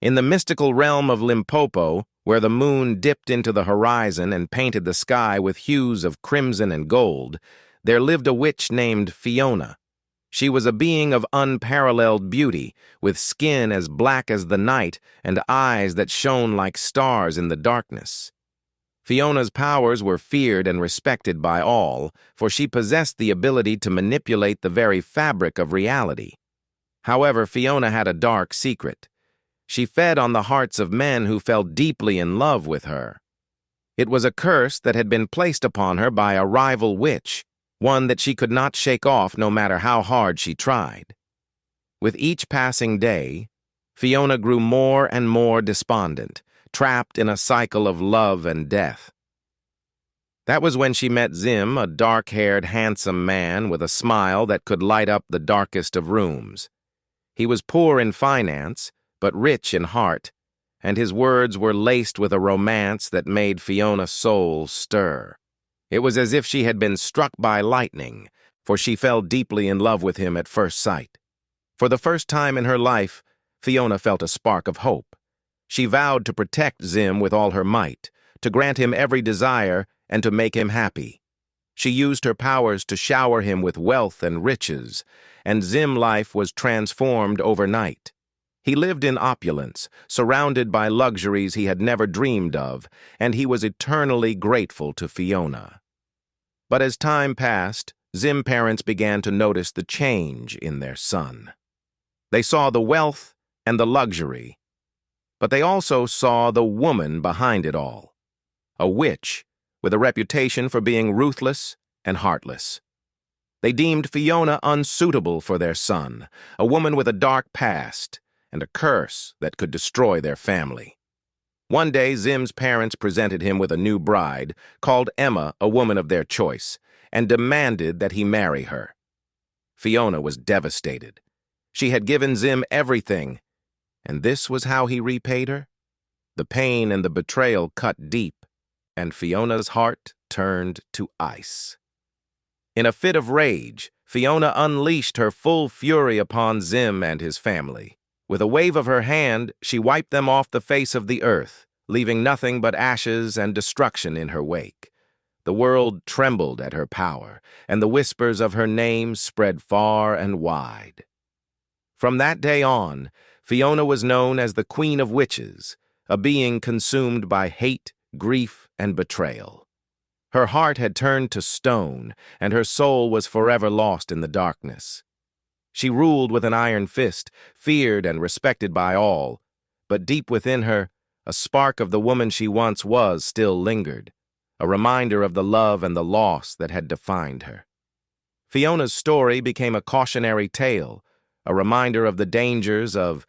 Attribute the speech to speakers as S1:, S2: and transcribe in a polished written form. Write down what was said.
S1: In the mystical realm of Limpopo, where the moon dipped into the horizon and painted the sky with hues of crimson and gold, there lived a witch named Fiona. She was a being of unparalleled beauty, with skin as black as the night and eyes that shone like stars in the darkness. Fiona's powers were feared and respected by all, for she possessed the ability to manipulate the very fabric of reality. However, Fiona had a dark secret. She fed on the hearts of men who fell deeply in love with her. It was a curse that had been placed upon her by a rival witch, one that she could not shake off no matter how hard she tried. With each passing day, Fiona grew more and more despondent, trapped in a cycle of love and death. That was when she met Zim, a dark-haired, handsome man with a smile that could light up the darkest of rooms. He was poor in finance, but rich in heart, and his words were laced with a romance that made Fiona's soul stir. It was as if she had been struck by lightning, for she fell deeply in love with him at first sight. For the first time in her life, Fiona felt a spark of hope. She vowed to protect Zim with all her might, to grant him every desire, and to make him happy. She used her powers to shower him with wealth and riches, and Zim's life was transformed overnight. He lived in opulence, surrounded by luxuries he had never dreamed of, and he was eternally grateful to Fiona. But as time passed, Zim's parents began to notice the change in their son. They saw the wealth and the luxury, but they also saw the woman behind it all, a witch with a reputation for being ruthless and heartless. They deemed Fiona unsuitable for their son, a woman with a dark past and a curse that could destroy their family. One day, Zim's parents presented him with a new bride, called Emma, a woman of their choice, and demanded that he marry her. Fiona was devastated. She had given Zim everything, and this was how he repaid her? The pain and the betrayal cut deep, and Fiona's heart turned to ice. In a fit of rage, Fiona unleashed her full fury upon Zim and his family. With a wave of her hand, she wiped them off the face of the earth, leaving nothing but ashes and destruction in her wake. The world trembled at her power, and the whispers of her name spread far and wide. From that day on, Fiona was known as the Queen of Witches, a being consumed by hate, grief, and betrayal. Her heart had turned to stone, and her soul was forever lost in the darkness. She ruled with an iron fist, feared and respected by all, but deep within her, a spark of the woman she once was still lingered, a reminder of the love and the loss that had defined her. Fiona's story became a cautionary tale, a reminder of the dangers of